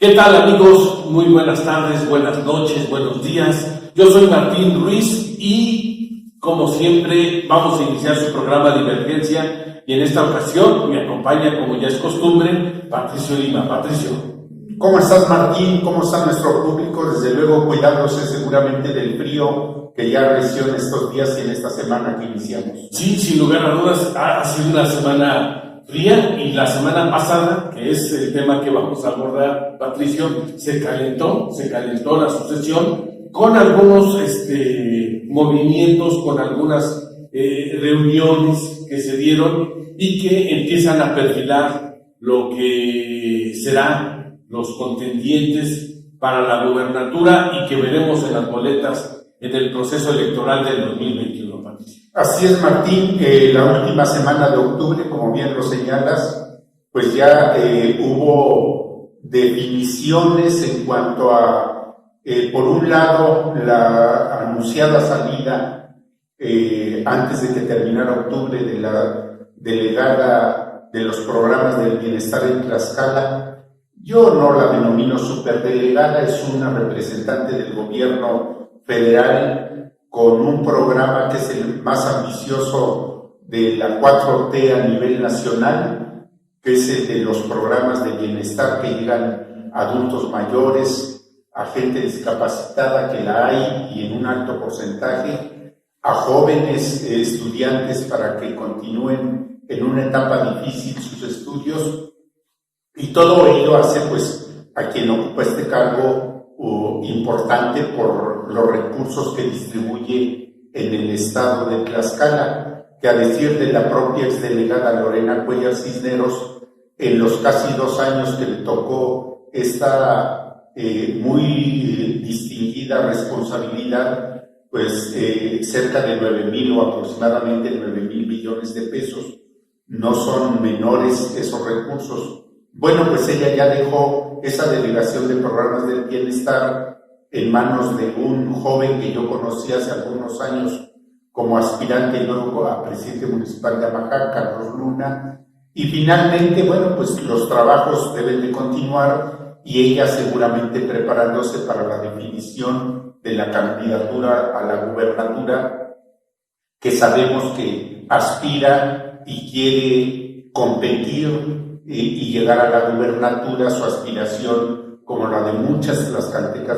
¿Qué tal, amigos? Muy buenas tardes, buenas noches, buenos días. Yo soy Martín Ruiz y, como siempre, vamos a iniciar su programa Divergencia y en esta ocasión me acompaña, como ya es costumbre, Patricio Lima. Patricio. ¿Cómo estás, Martín? ¿Cómo está nuestro público? Desde luego cuidándose seguramente del frío que ya reció en estos días y en esta semana que iniciamos. Sí, sin lugar a dudas, ha sido una semana fría y la semana pasada, que es el tema que vamos a abordar, Patricio, se calentó la sucesión con algunos movimientos, con algunas reuniones que se dieron y que empiezan a perfilar lo que serán los contendientes para la gubernatura y que veremos en las boletas en el proceso electoral del 2021, Patricio. Así es, Martín. La última semana de octubre, como bien lo señalas, pues ya hubo definiciones en cuanto a, por un lado, la anunciada salida antes de que terminara octubre de la delegada de los programas del bienestar en Tlaxcala. Yo no la denomino superdelegada, es una representante del gobierno federal con un programa que es el más ambicioso de la 4T a nivel nacional, que es el de los programas de bienestar que llegan a adultos mayores, a gente discapacitada, que la hay, y en un alto porcentaje, a jóvenes estudiantes para que continúen en una etapa difícil sus estudios, y todo ello hace pues a quien ocupa este cargo importante por los recursos que distribuye en el estado de Tlaxcala, que a decir de la propia exdelegada Lorena Cuellar Cisneros, en los casi 2 años que le tocó esta muy distinguida responsabilidad, pues cerca de 9,000 o aproximadamente 9,000 millones de pesos. No son menores esos recursos. Bueno, pues ella ya dejó esa delegación de programas del bienestar en manos de un joven que yo conocí hace algunos años como aspirante y luego a presidente municipal de Amajá, Carlos Luna, y finalmente, bueno, pues los trabajos deben de continuar y ella seguramente preparándose para la definición de la candidatura a la gubernatura, que sabemos que aspira y quiere competir y llegar a la gubernatura, su aspiración, como la de muchos tlaxcaltecas.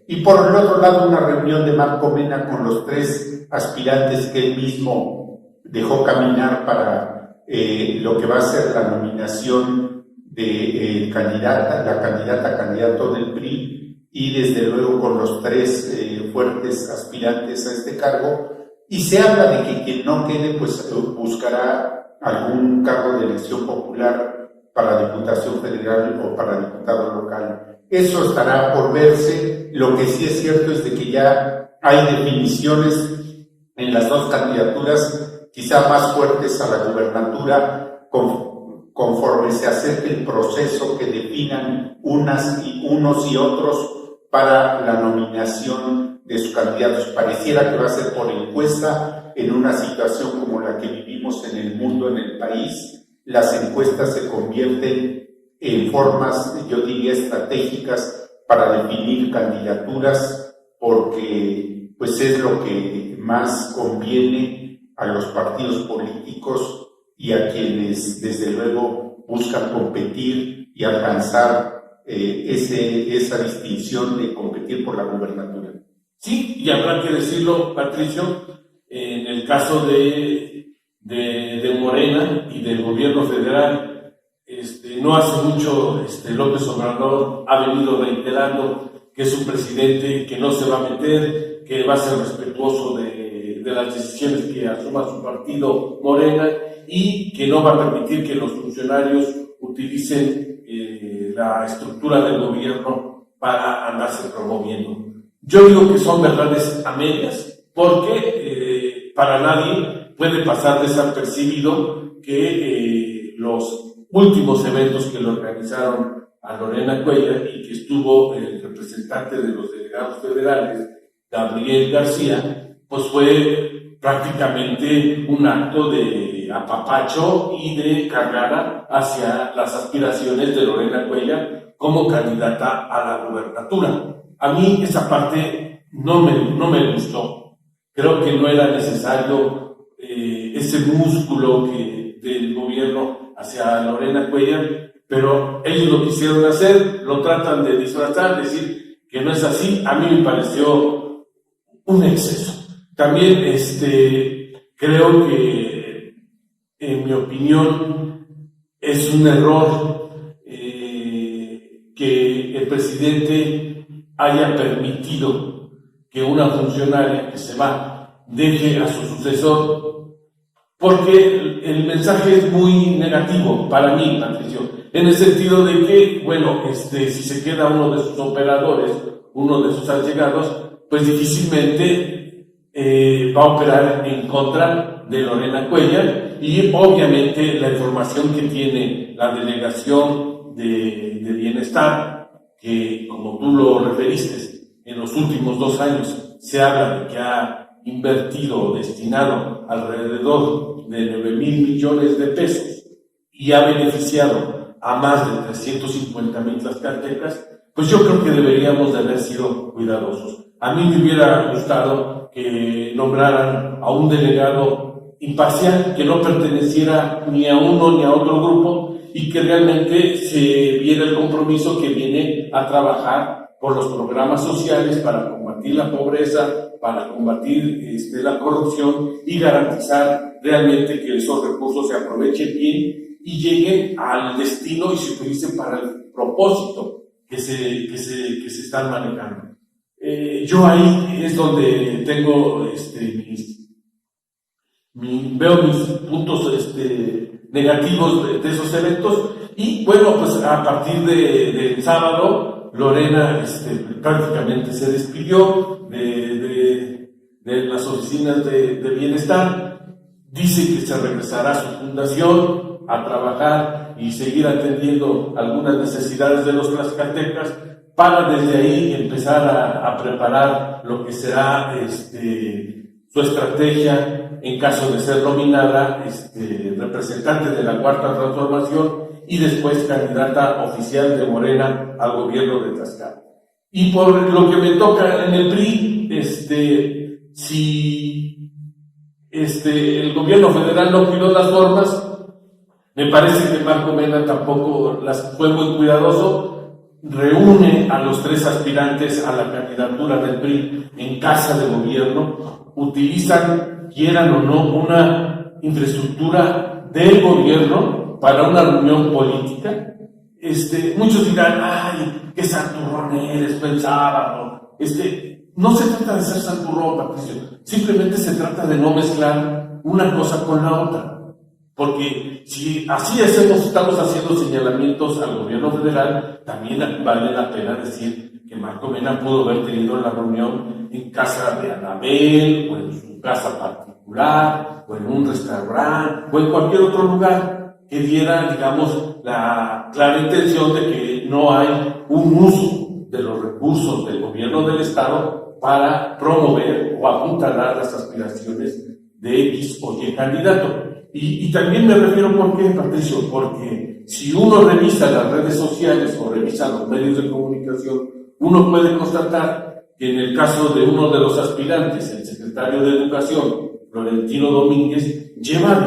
Y por el otro lado, una reunión de Marco Mena con los 3 aspirantes que él mismo dejó caminar para lo que va a ser la nominación de candidato del PRI, y desde luego con los 3 fuertes aspirantes a este cargo. Y se habla de que quien no quede, pues buscará algún cargo de elección popular para Diputación Federal o para diputado local. Eso estará por verse. Lo que sí es cierto es de que ya hay definiciones en las 2 candidaturas, quizá más fuertes a la gubernatura, conforme se acerque el proceso que definan unos y otros para la nominación de sus candidatos. Pareciera que va a ser por encuesta. En una situación como la que vivimos en el mundo, en el país, las encuestas se convierten en formas, yo diría, estratégicas para definir candidaturas, porque pues es lo que más conviene a los partidos políticos y a quienes desde luego buscan competir y alcanzar esa distinción de competir por la gubernatura. Sí, y habrá que decirlo, Patricio, en el caso de Morena y del gobierno federal, no hace mucho López Obrador ha venido reiterando que es un presidente que no se va a meter, que va a ser respetuoso de las decisiones que asuma su partido Morena y que no va a permitir que los funcionarios utilicen la estructura del gobierno para andarse promoviendo. Yo digo que son verdades a medias, porque para nadie puede pasar desapercibido que los últimos eventos que le organizaron a Lorena Cuellar y que estuvo el representante de los delegados federales, Gabriel García, pues fue prácticamente un acto de apapacho y de cargada hacia las aspiraciones de Lorena Cuellar como candidata a la gubernatura. A mí esa parte no me gustó. Creo que no era necesario ese músculo del gobierno hacia Lorena Cuellar, pero ellos lo quisieron hacer, lo tratan de disfrazar, decir que no es así. A mí me pareció un exceso. También creo que, en mi opinión, es un error que el presidente haya permitido que una funcionaria que se va deje a su sucesor, porque el mensaje es muy negativo para mí, Patricio, en el sentido de que, bueno, si se queda uno de sus operadores, uno de sus allegados, pues difícilmente va a operar en contra de Lorena Cuellar, y obviamente la información que tiene la delegación de bienestar, que como tú lo referiste, en los últimos 2 años se habla de que ha invertido o destinado alrededor de 9,000 millones de pesos y ha beneficiado a más de 350,000 tlaxcaltecas, pues yo creo que deberíamos de haber sido cuidadosos. A mí me hubiera gustado que nombraran a un delegado imparcial, que no perteneciera ni a uno ni a otro grupo, y que realmente se viera el compromiso que viene a trabajar por los programas sociales para combatir la pobreza, para combatir la corrupción y garantizar realmente que esos recursos se aprovechen bien y lleguen al destino y se utilicen para el propósito que se están manejando. Yo ahí es donde tengo veo mis puntos negativos de esos eventos. Y bueno, pues a partir del sábado, Lorena prácticamente se despidió de las oficinas de bienestar. Dice que se regresará a su fundación a trabajar y seguir atendiendo algunas necesidades de los tlaxcaltecas, para desde ahí empezar a preparar lo que será su estrategia en caso de ser nominada representante de la Cuarta Transformación y después candidata oficial de Morena al gobierno de Tlaxcala. Y por lo que me toca en el PRI, si el gobierno federal no cuidó las formas, me parece que Marco Mena tampoco las fue muy cuidadoso. Reúne a los 3 aspirantes a la candidatura del PRI en casa de gobierno, utilizan, quieran o no, una infraestructura del gobierno para una reunión política. Muchos dirán, ay, qué santurrón eres, pensaba, no se trata de ser santurrón, Patricio, simplemente se trata de no mezclar una cosa con la otra. Porque si así estamos haciendo señalamientos al gobierno federal, también vale la pena decir que Marco Mena pudo haber tenido la reunión en casa de Anabel, o en su casa particular, o en un restaurante, o en cualquier otro lugar que diera, digamos, la clara intención de que no hay un uso de los recursos del gobierno del Estado para promover o apuntalar las aspiraciones de X o Y candidato. Y también me refiero, ¿por qué, Patricio? Porque si uno revisa las redes sociales o revisa los medios de comunicación, uno puede constatar que en el caso de uno de los aspirantes, el secretario de Educación, Florentino Domínguez, lleva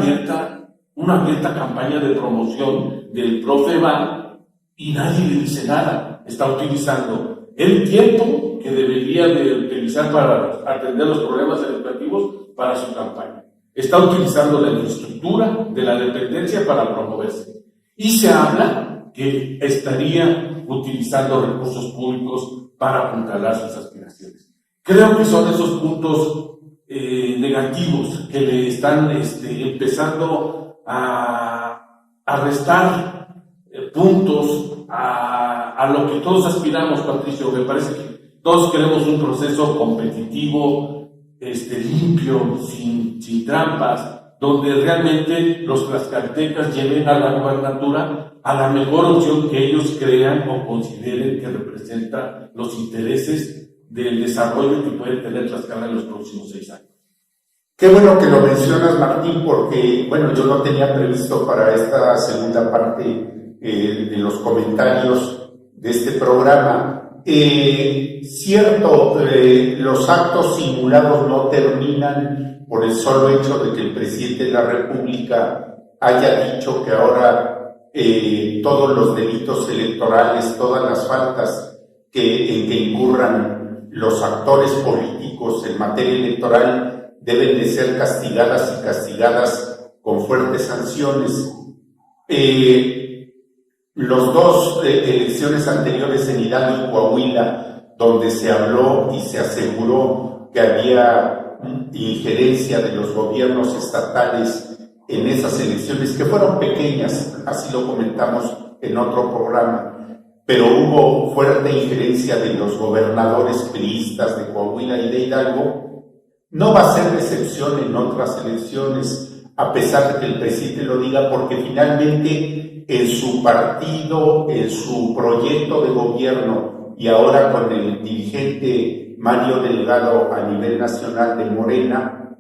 una abierta campaña de promoción del Profeval y nadie le dice nada. Está utilizando el tiempo que debería de utilizar para atender los problemas educativos para su campaña. Está utilizando la infraestructura de la dependencia para promoverse. Y se habla que estaría utilizando recursos públicos para apuntalar sus aspiraciones. Creo que son esos puntos negativos que le están empezando a restar puntos a lo que todos aspiramos, Patricio. Me parece que todos queremos un proceso competitivo, limpio, sin trampas, donde realmente los tlaxcaltecas lleven a la gubernatura a la mejor opción que ellos crean o consideren que representa los intereses del desarrollo que puede tener Tlaxcala en los próximos 6 años. Qué bueno que lo mencionas, Martín, porque, bueno, yo no tenía previsto para esta segunda parte de los comentarios de este programa. Cierto, los actos simulados no terminan por el solo hecho de que el presidente de la República haya dicho que ahora todos los delitos electorales, todas las faltas en que incurran los actores políticos en materia electoral deben de ser castigadas y castigadas con fuertes sanciones. Los dos elecciones anteriores en Hidalgo y Coahuila, donde se habló y se aseguró que había injerencia de los gobiernos estatales en esas elecciones, que fueron pequeñas, así lo comentamos en otro programa, pero hubo fuerte injerencia de los gobernadores priistas de Coahuila y de Hidalgo. No va a ser excepción en otras elecciones, a pesar de que el presidente lo diga, porque finalmente en su partido, en su proyecto de gobierno y ahora con el dirigente Mario Delgado a nivel nacional de Morena,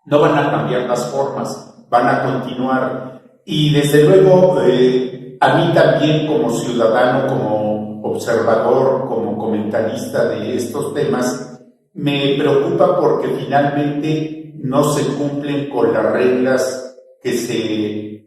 no van a cambiar las formas, van a continuar. Y desde luego, a mí también como ciudadano, como observador, como comentarista de estos temas, me preocupa porque finalmente no se cumplen con las reglas que se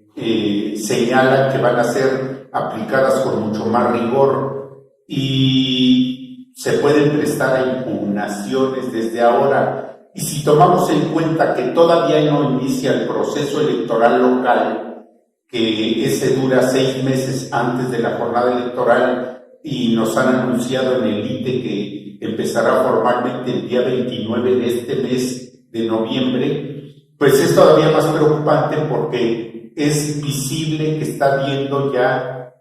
señalan que van a ser aplicadas con mucho más rigor y se pueden prestar a impugnaciones desde ahora. Y si tomamos en cuenta que todavía no inicia el proceso electoral local, que ese dura 6 meses antes de la jornada electoral, y nos han anunciado en el ITE que empezará formalmente el día 29 de este mes de noviembre, pues es todavía más preocupante porque es visible que está viendo ya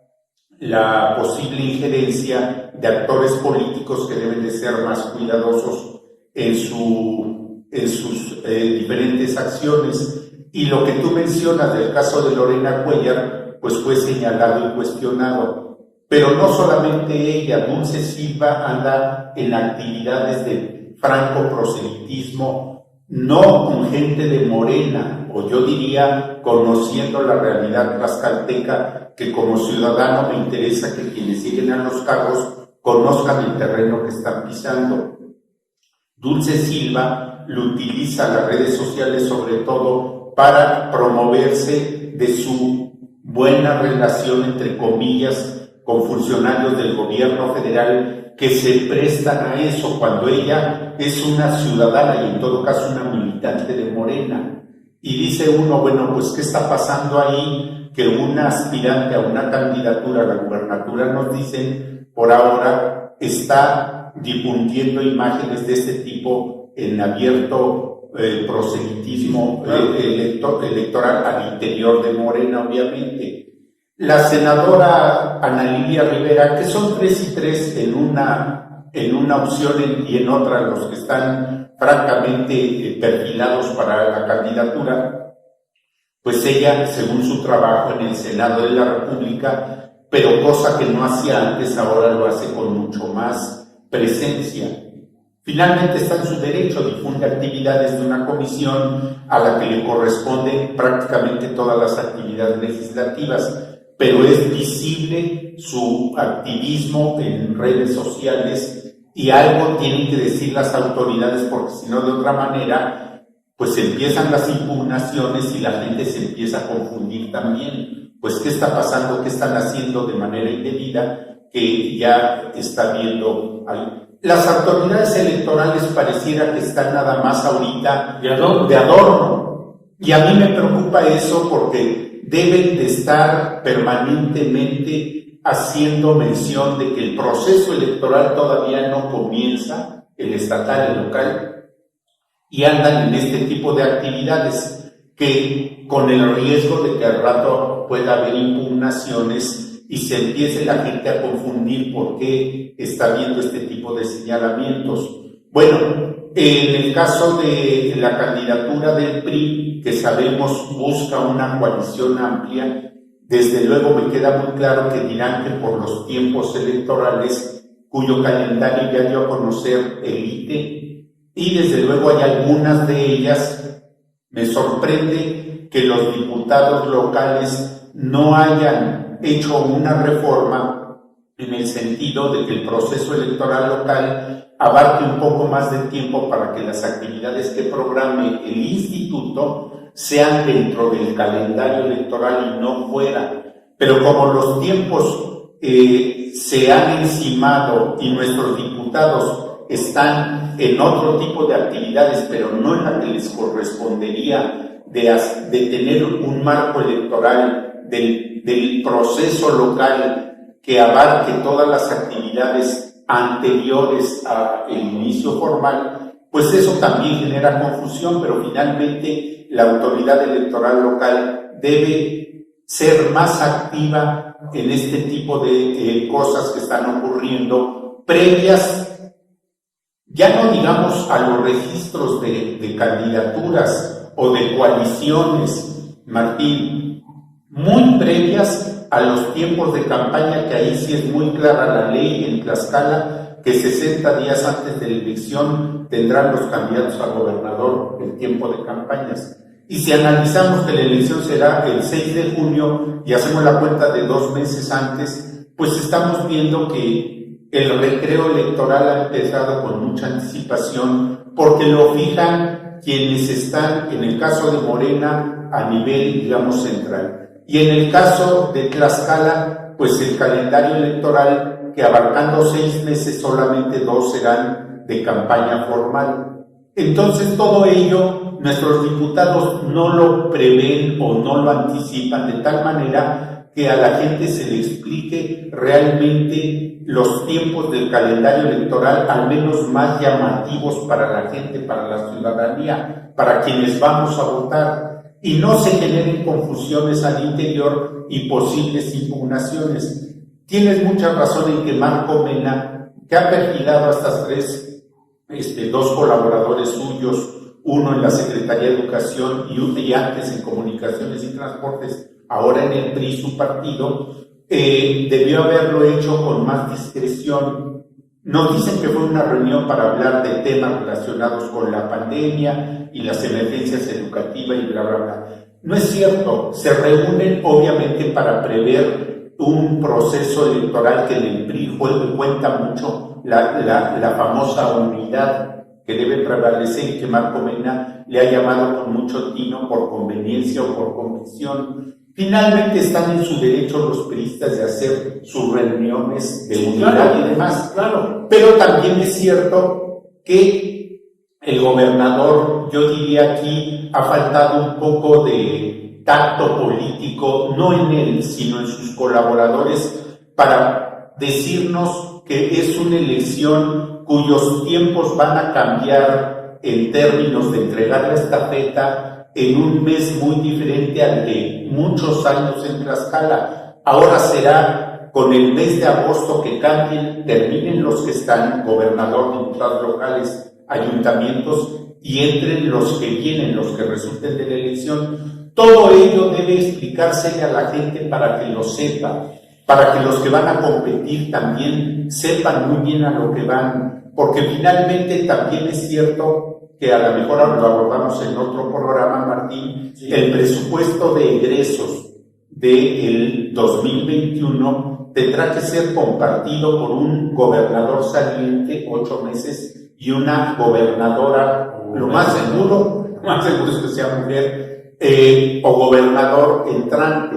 la posible injerencia de actores políticos que deben de ser más cuidadosos en sus diferentes acciones. Y lo que tú mencionas del caso de Lorena Cuellar, pues fue señalado y cuestionado. Pero no solamente ella, Dulce Silva anda en actividades de franco proselitismo, no con gente de Morena, o yo diría, conociendo la realidad tlaxcalteca, que como ciudadano me interesa que quienes lleguen a los cargos conozcan el terreno que están pisando. Dulce Silva lo utiliza las redes sociales sobre todo para promoverse de su buena relación, entre comillas, con funcionarios del gobierno federal que se prestan a eso cuando ella es una ciudadana y en todo caso una militante de Morena. Y dice uno, bueno, pues ¿qué está pasando ahí? Que una aspirante a una candidatura a la gubernatura, nos dicen, por ahora está difundiendo imágenes de este tipo en abierto proselitismo electoral al interior de Morena, obviamente. La senadora Ana Lilia Rivera, que son 3 y 3 en una opción y en otra los que están francamente perfilados para la candidatura, pues ella, según su trabajo en el Senado de la República, pero cosa que no hacía antes, ahora lo hace con mucho más presencia. Finalmente está en su derecho, difunde actividades de una comisión a la que le corresponden prácticamente todas las actividades legislativas, pero es visible su activismo en redes sociales y algo tienen que decir las autoridades, porque si no, de otra manera, pues empiezan las impugnaciones y la gente se empieza a confundir también. Pues, ¿qué está pasando? ¿Qué están haciendo de manera indebida? Que ya está viendo algo. Las autoridades electorales pareciera que están nada más ahorita de adorno. Y a mí me preocupa eso porque deben de estar permanentemente haciendo mención de que el proceso electoral todavía no comienza, el estatal, el local, y andan en este tipo de actividades que con el riesgo de que al rato pueda haber impugnaciones y se empiece la gente a confundir por qué está viendo este tipo de señalamientos. Bueno, en el caso de la candidatura del PRI, que sabemos busca una coalición amplia, desde luego me queda muy claro que dirán que por los tiempos electorales, cuyo calendario ya dio a conocer el ITE, y desde luego hay algunas de ellas, me sorprende que los diputados locales no hayan hecho una reforma en el sentido de que el proceso electoral local abarque un poco más de tiempo para que las actividades que programe el instituto sean dentro del calendario electoral y no fuera. Pero como los tiempos se han encimado y nuestros diputados están en otro tipo de actividades, pero no en la que les correspondería de tener un marco electoral del proceso local que abarque todas las actividades anteriores al inicio formal, pues eso también genera confusión, pero finalmente la autoridad electoral local debe ser más activa en este tipo de cosas que están ocurriendo previas, ya no digamos a los registros de candidaturas o de coaliciones, Martín, muy previas a los tiempos de campaña, que ahí sí es muy clara la ley en Tlaxcala, que 60 días antes de la elección tendrán los candidatos a gobernador el tiempo de campañas. Y si analizamos que la elección será el 6 de junio y hacemos la cuenta de 2 meses antes, pues estamos viendo que el recreo electoral ha empezado con mucha anticipación, porque lo fijan quienes están, en el caso de Morena, a nivel, digamos, central. Y en el caso de Tlaxcala, pues el calendario electoral, que abarcando 6 meses, solamente 2 serán de campaña formal. Entonces, todo ello, nuestros diputados no lo prevén o no lo anticipan de tal manera que a la gente se le explique realmente los tiempos del calendario electoral, al menos más llamativos para la gente, para la ciudadanía, para quienes vamos a votar, y no se generen confusiones al interior y posibles impugnaciones. Tienes mucha razón en que Marco Mena, que ha perfilado a estas 2 colaboradores suyos, uno en la Secretaría de Educación y antes en Comunicaciones y Transportes, ahora en el PRI, su partido, debió haberlo hecho con más discreción. Nos dicen que fue una reunión para hablar de temas relacionados con la pandemia y las emergencias educativas y bla, bla, bla. No es cierto, se reúnen obviamente para prever un proceso electoral que en el PRI cuenta mucho la famosa unidad que debe prevalecer y que Marco Mena le ha llamado con mucho tino por conveniencia o por convicción. Finalmente están en su derecho los priistas de hacer sus reuniones de unidad y demás, claro. Pero también es cierto que el gobernador, yo diría aquí, ha faltado un poco de tacto político, no en él, sino en sus colaboradores, para decirnos que es una elección cuyos tiempos van a cambiar en términos de entregar la estafeta en un mes muy diferente al de muchos años en Tlaxcala. Ahora será con el mes de agosto que cambien, terminen los que están, gobernador, diputados locales, ayuntamientos, y entren los que vienen, los que resulten de la elección. Todo ello debe explicársele a la gente para que lo sepa, para que los que van a competir también sepan muy bien a lo que van, porque finalmente también es cierto que a lo mejor lo abordamos en otro programa, Martín, sí. El presupuesto de egresos del 2021 tendrá que ser compartido por un gobernador saliente, 8 meses, y una gobernadora, lo más seguro es que sea mujer, o gobernador entrante.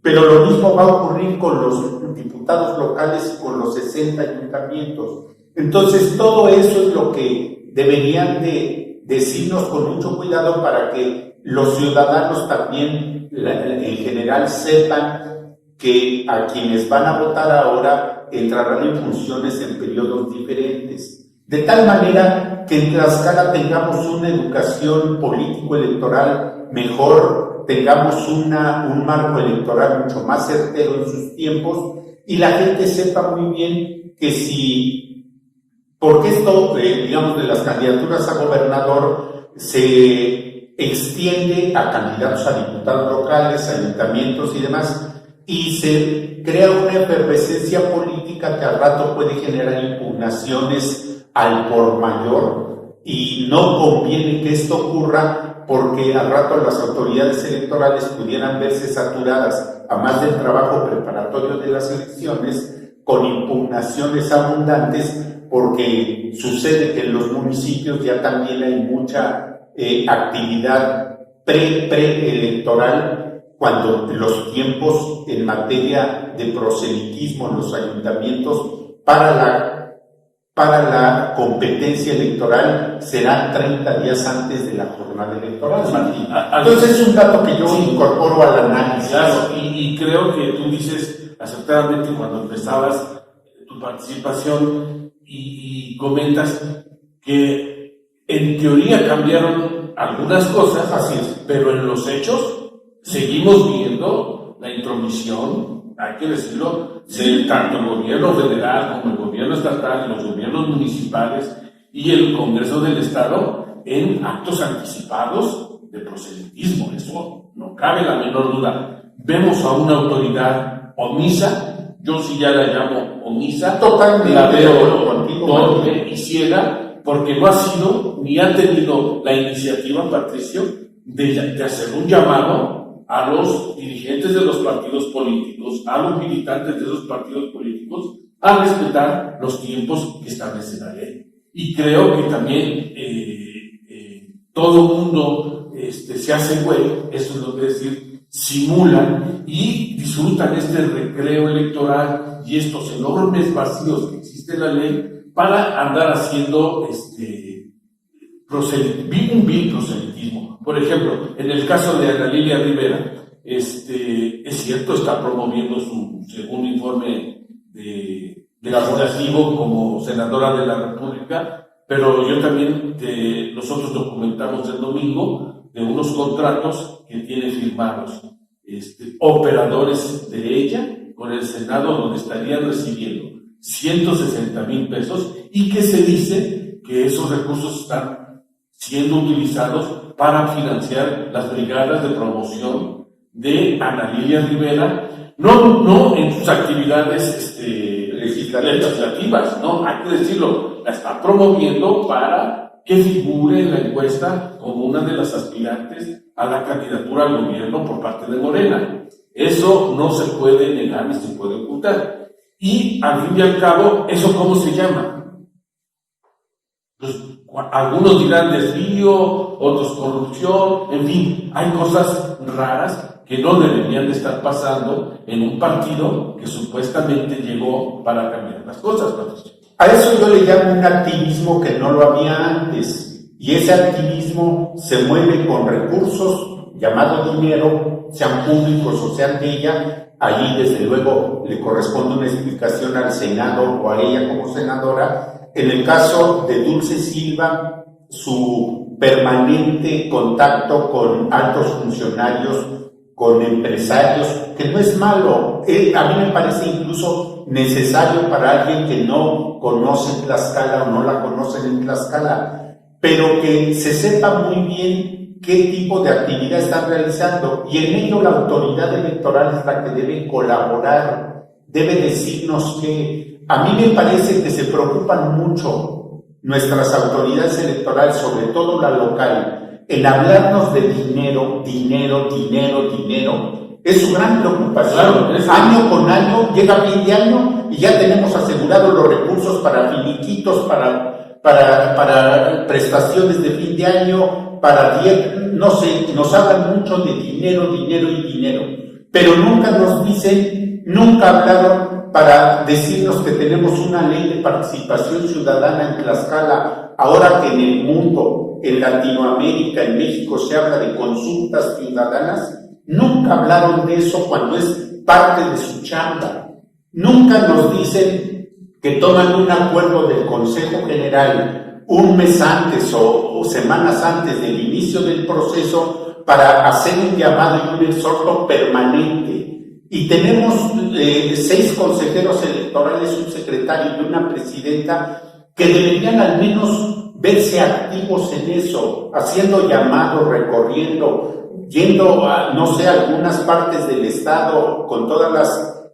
Pero lo mismo va a ocurrir con los diputados locales y con los 60 ayuntamientos. Entonces, todo eso es lo que deberían de decirnos con mucho cuidado para que los ciudadanos también, en general, sepan que a quienes van a votar ahora entrarán en funciones en periodos diferentes. De tal manera que en Tlaxcala tengamos una educación político-electoral mejor, tengamos un marco electoral mucho más certero en sus tiempos, y la gente sepa muy bien que porque esto, digamos, de las candidaturas a gobernador se extiende a candidatos a diputados locales, ayuntamientos y demás, y se crea una efervescencia política que al rato puede generar impugnaciones al por mayor, y no conviene que esto ocurra, porque al rato las autoridades electorales pudieran verse saturadas, a más del trabajo preparatorio de las elecciones, con impugnaciones abundantes, porque sucede que en los municipios ya también hay mucha actividad preelectoral, cuando los tiempos en materia de proselitismo en los ayuntamientos para la competencia electoral serán 30 días antes de la jornada electoral, Martín. Entonces es un dato que yo incorporo al análisis. Claro, y creo que tú dices acertadamente cuando empezabas tu participación y comentas que en teoría cambiaron algunas cosas, Así es, pero en los hechos seguimos viendo la intromisión, hay que decirlo, de tanto el gobierno federal como el gobierno estatal, los gobiernos municipales y el Congreso del Estado en actos anticipados de proselitismo. Eso no cabe la menor duda. Vemos a una autoridad omisa, yo sí ya la llamo omisa, totalmente la veo contigo, torpe y ciega, porque no ha sido ni ha tenido la iniciativa, Patricio, de hacer un llamado a los dirigentes de los partidos políticos, a los militantes de esos partidos políticos, a respetar los tiempos que establece la ley. Y creo que también todo el mundo se hace güey, eso es lo que decir, simulan y disfrutan este recreo electoral y estos enormes vacíos que existe en la ley para andar haciendo un vil proselitismo. Por ejemplo, en el caso de Ana Lilia Rivera, es cierto, está promoviendo su segundo informe legislativo como senadora de la República, pero yo también, nosotros documentamos el domingo de unos contratos que tiene firmados operadores de ella con el Senado, donde estarían recibiendo 160,000 pesos y que se dice que esos recursos están siendo utilizados para financiar las brigadas de promoción de Ana Lilia Rivera, no en sus actividades legislativas, no, hay que decirlo, la está promoviendo para que figure en la encuesta como una de las aspirantes a la candidatura al gobierno por parte de Morena. Eso no se puede negar ni se puede ocultar. Y al fin y al cabo, ¿eso cómo se llama? Pues, algunos dirán desvío, otros corrupción, en fin, hay cosas raras que no deberían de estar pasando en un partido que supuestamente llegó para cambiar las cosas, Patricio. A eso yo le llamo un activismo que no lo había antes, y ese activismo se mueve con recursos llamado dinero, sean públicos o sean de ella. Allí desde luego le corresponde una explicación al Senado o a ella como senadora. En el caso de Dulce Silva, su permanente contacto con altos funcionarios, con empresarios, que no es malo, a mí me parece incluso necesario para alguien que no conoce Tlaxcala o no la conocen en Tlaxcala, pero que se sepa muy bien qué tipo de actividad están realizando, y en ello la autoridad electoral es la que debe colaborar, debe decirnos que a mí me parece que se preocupan mucho nuestras autoridades electorales, sobre todo la local, en hablarnos de dinero. Es su gran preocupación. Claro, año con año, llega fin de año y ya tenemos asegurados los recursos para finiquitos, para prestaciones de fin de año, para no sé, nos hablan mucho de dinero, pero nunca nos dicen, nunca hablaron para decirnos que tenemos una ley de participación ciudadana en Tlaxcala, ahora que en el mundo, en Latinoamérica, en México se habla de consultas ciudadanas. Nunca hablaron de eso cuando es parte de su chamba. Nunca nos dicen que toman un acuerdo del Consejo General un mes antes o semanas antes del inicio del proceso para hacer un llamado y un exhorto permanente. Y tenemos 6 consejeros electorales, un secretario y una presidenta que deberían al menos verse activos en eso, haciendo llamados, recorriendo, yendo a, no sé, algunas partes del estado con todas las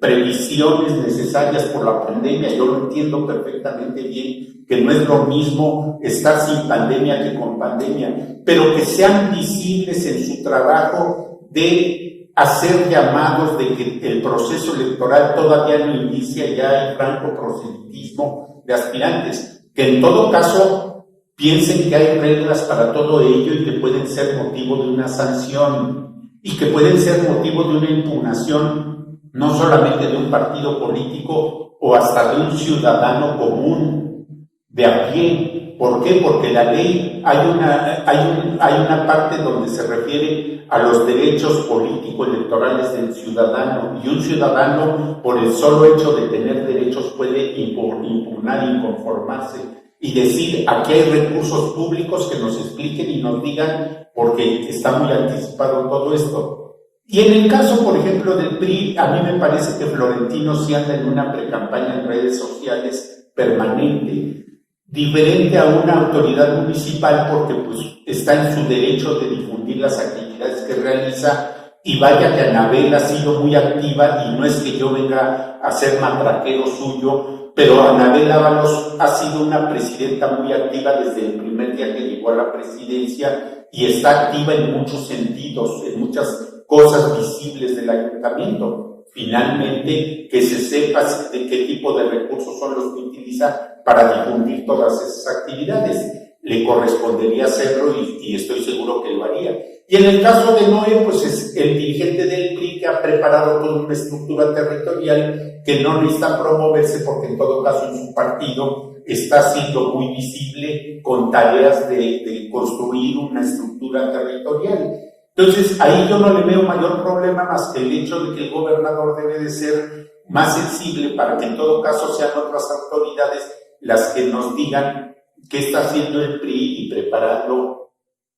previsiones necesarias por la pandemia. Yo lo entiendo perfectamente bien, que no es lo mismo estar sin pandemia que con pandemia, pero que sean visibles en su trabajo de hacer llamados de que el proceso electoral todavía no inicia, ya hay franco proselitismo de aspirantes, que en todo caso piensen que hay reglas para todo ello y que pueden ser motivo de una sanción y que pueden ser motivo de una impugnación no solamente de un partido político o hasta de un ciudadano común de a pie. ¿Por qué? Porque la ley hay una parte donde se refiere a los derechos político-electorales del ciudadano, y un ciudadano por el solo hecho de tener derechos puede impugnar, inconformarse y decir: aquí hay recursos públicos, que nos expliquen y nos digan, porque está muy anticipado todo esto. Y en el caso, por ejemplo, del PRI, a mí me parece que Florentino sí anda en una precampaña en redes sociales permanente, diferente a una autoridad municipal, porque pues está en su derecho de difundir las actividades que realiza, y vaya que Anabel ha sido muy activa, y no es que yo venga a ser matraquero suyo, pero Anabel Ábalos ha sido una presidenta muy activa desde el primer día que llegó a la presidencia, y está activa en muchos sentidos, en muchas cosas visibles del ayuntamiento. Finalmente, que se sepa de qué tipo de recursos son los que utiliza para difundir todas esas actividades. Le correspondería hacerlo y estoy seguro que lo haría. Y en el caso de Noé, pues es el dirigente del PRI que ha preparado toda una estructura territorial que no necesita promoverse, porque en todo caso en su partido está siendo muy visible con tareas de construir una estructura territorial. Entonces, ahí yo no le veo mayor problema más que el hecho de que el gobernador debe de ser más sensible para que en todo caso sean otras autoridades las que nos digan qué está haciendo el PRI y preparando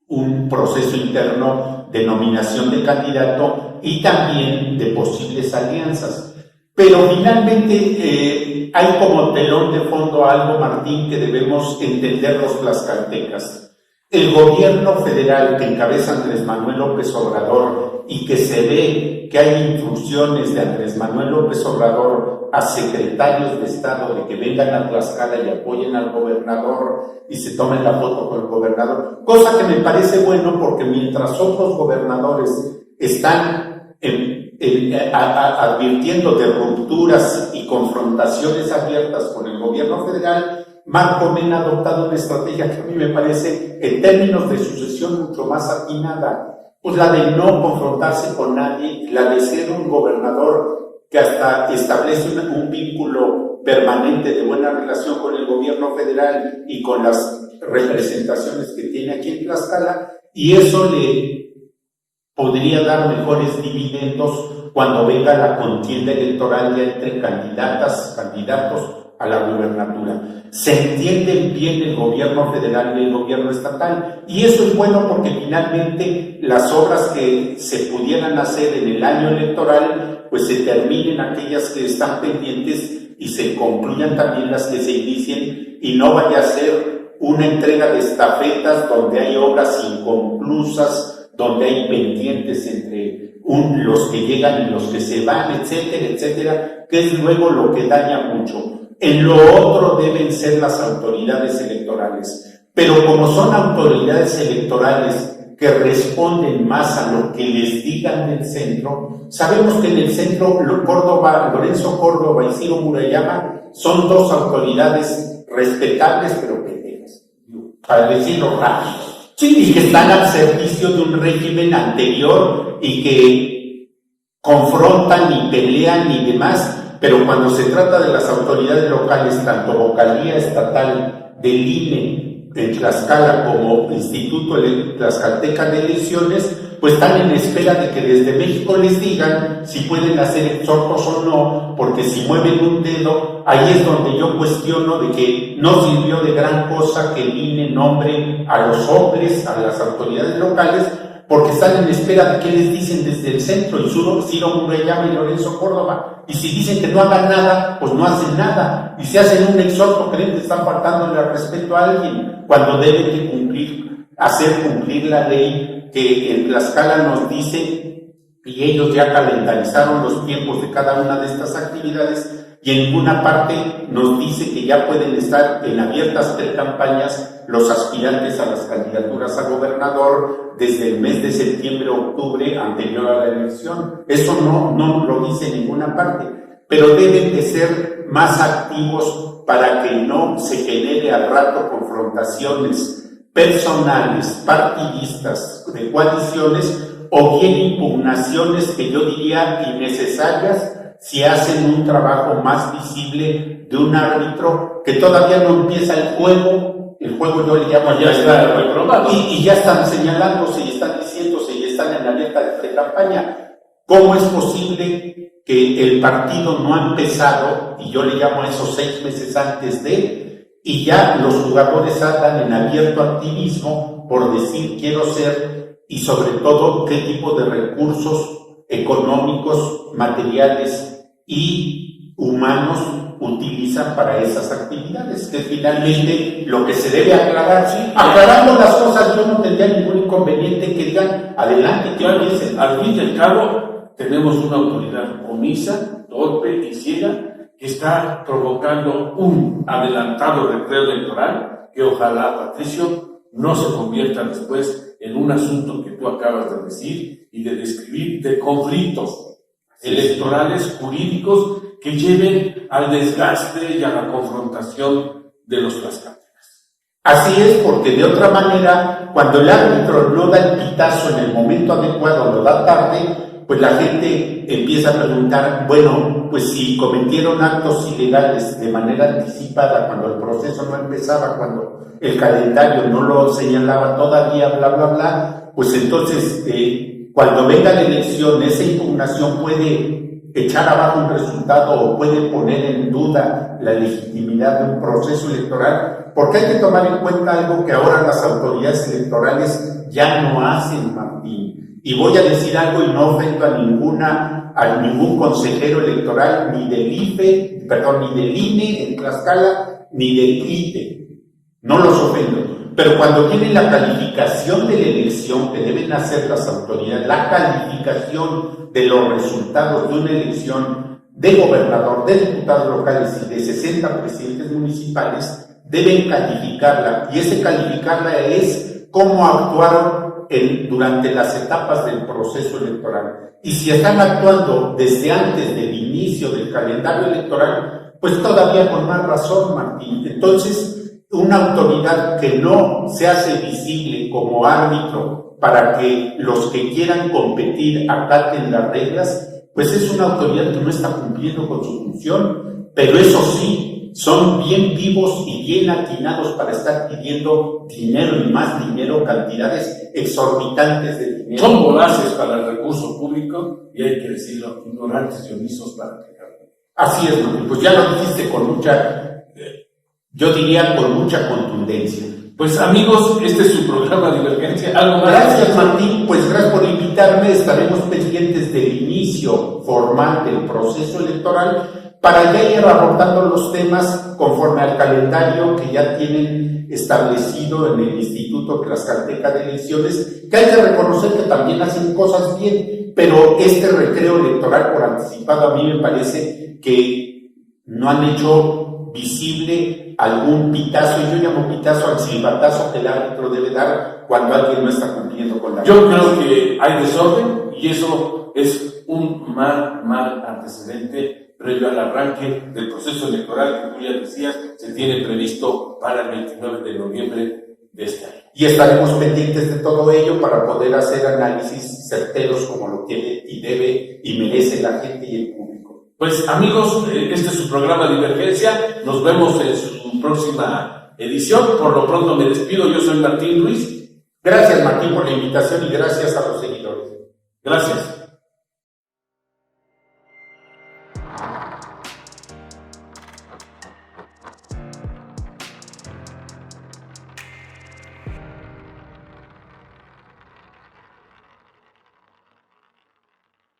un proceso interno de nominación de candidato y también de posibles alianzas. Pero finalmente hay como telón de fondo algo, Martín, que debemos entender los tlaxcaltecas. El gobierno federal que encabeza Andrés Manuel López Obrador, y que se ve que hay instrucciones de Andrés Manuel López Obrador a secretarios de Estado de que vengan a Tlaxcala y apoyen al gobernador y se tomen la foto con el gobernador, cosa que me parece bueno, porque mientras otros gobernadores están advirtiendo de rupturas y confrontaciones abiertas con el gobierno federal, Marco Mena ha adoptado una estrategia que a mí me parece, en términos de sucesión, mucho más atinada, pues la de no confrontarse con nadie, la de ser un gobernador que hasta establece un vínculo permanente de buena relación con el gobierno federal y con las representaciones que tiene aquí en Tlaxcala, y eso le podría dar mejores dividendos cuando venga la contienda electoral ya entre candidatos a la gubernatura. Se entienden bien el gobierno federal y el gobierno estatal, y eso es bueno porque finalmente las obras que se pudieran hacer en el año electoral pues se terminen aquellas que están pendientes y se concluyan también las que se inicien, y no vaya a ser una entrega de estafetas donde hay obras inconclusas, donde hay pendientes entre los que llegan y los que se van, etcétera, etcétera, que es luego lo que daña mucho. En lo otro deben ser las autoridades electorales, pero como son autoridades electorales que responden más a lo que les digan del centro, sabemos que en el centro Lorenzo Córdoba y Ciro Murayama son dos autoridades respetables, pero pendejas, para decirlo rápido, sí, y que están al servicio de un régimen anterior y que confrontan y pelean y demás. Pero cuando se trata de las autoridades locales, tanto vocalía estatal del INE en Tlaxcala como Instituto Tlaxcalteca de Elecciones, pues están en espera de que desde México les digan si pueden hacer exhortos o no, porque si mueven un dedo, ahí es donde yo cuestiono de que no sirvió de gran cosa que el INE nombre a los hombres, a las autoridades locales, porque están en espera de qué les dicen desde el centro, y Ciro Murayama y Lorenzo Córdoba. Y si dicen que no hagan nada, pues no hacen nada. Y si hacen un exhorto, creen que están faltándole al respeto a alguien, cuando deben de hacer cumplir la ley que en Tlaxcala nos dice, y ellos ya calendarizaron los tiempos de cada una de estas actividades, y en ninguna parte nos dice que ya pueden estar en abiertas precampañas los aspirantes a las candidaturas a gobernador desde el mes de septiembre o octubre anterior a la elección. Eso no lo dice en ninguna parte, pero deben de ser más activos para que no se genere al rato confrontaciones personales, partidistas, de coaliciones, o bien impugnaciones que yo diría innecesarias si hacen un trabajo más visible de un árbitro que todavía no empieza el juego yo le llamo ya está reprobado, y ya están señalándose y están diciéndose y están en la alerta de campaña. ¿Cómo es posible que el partido no ha empezado, y yo le llamo a esos 6 meses antes y ya los jugadores andan en abierto activismo por decir quiero ser, y sobre todo qué tipo de recursos económicos, materiales y humanos utilizan para esas actividades, que finalmente lo que se debe aclarar, sí, aclarando las cosas, yo no tendría ningún inconveniente que digan adelante, que claro, al fin y al cabo tenemos una autoridad omisa, torpe y ciega que está provocando un adelantado recreo electoral que ojalá, Patricio, no se convierta después en un asunto que tú acabas de decir y de describir, de conflictos electorales jurídicos que lleven al desgaste y a la confrontación de los tlaxcaltecas. Así es, porque de otra manera, cuando el árbitro no da el pitazo en el momento adecuado, lo da tarde, pues la gente empieza a preguntar, bueno, pues si cometieron actos ilegales de manera anticipada, cuando el proceso no empezaba, cuando el calendario no lo señalaba todavía, bla, bla, bla, pues entonces, cuando venga la elección, esa impugnación puede echar abajo un resultado o puede poner en duda la legitimidad de un proceso electoral, porque hay que tomar en cuenta algo que ahora las autoridades electorales ya no hacen, Martín. Y voy a decir algo y no ofendo a ningún consejero electoral, ni del IFE, ni del INE en Tlaxcala, ni del ITE. No los ofendo. Pero cuando tienen la calificación de la elección que deben hacer las autoridades, la calificación de los resultados de una elección de gobernador, de diputados locales y de 60 presidentes municipales, deben calificarla. Y ese calificarla es cómo actuaron durante las etapas del proceso electoral. Y si están actuando desde antes del inicio del calendario electoral, pues todavía con más razón, Martín. Entonces, una autoridad que no se hace visible como árbitro para que los que quieran competir acaten las reglas, pues es una autoridad que no está cumpliendo con su función, pero eso sí, son bien vivos y bien atinados para estar pidiendo dinero y más dinero, cantidades exorbitantes de dinero. Son voraces para el recurso público y hay que decirlo, ignorantes y omisos para aplicarlo. Así es, Martín, pues ya lo dijiste con mucha, yo diría con mucha contundencia. Pues amigos, este es su programa Divergencia. ¿Algo más? Gracias, Martín, pues gracias por invitarme. Estaremos pendientes del inicio formal del proceso electoral para ya ir abordando los temas conforme al calendario que ya tienen establecido en el Instituto Tlaxcalteca de Elecciones, que hay que reconocer que también hacen cosas bien, pero este recreo electoral por anticipado a mí me parece que no han hecho visible algún pitazo, y yo llamo pitazo al silbatazo que el árbitro debe dar cuando alguien no está cumpliendo con la ley. Yo creo que hay desorden y eso es un mal antecedente previo al arranque del proceso electoral que tú ya decías, se tiene previsto para el 29 de noviembre de este año. Y estaremos pendientes de todo ello para poder hacer análisis certeros como lo tiene y debe y merece la gente y el público. Pues amigos, este es su programa Divergencia, nos vemos en su próxima edición. Por lo pronto me despido, yo soy Martín Ruiz. Gracias, Martín, por la invitación y gracias a los seguidores. Gracias.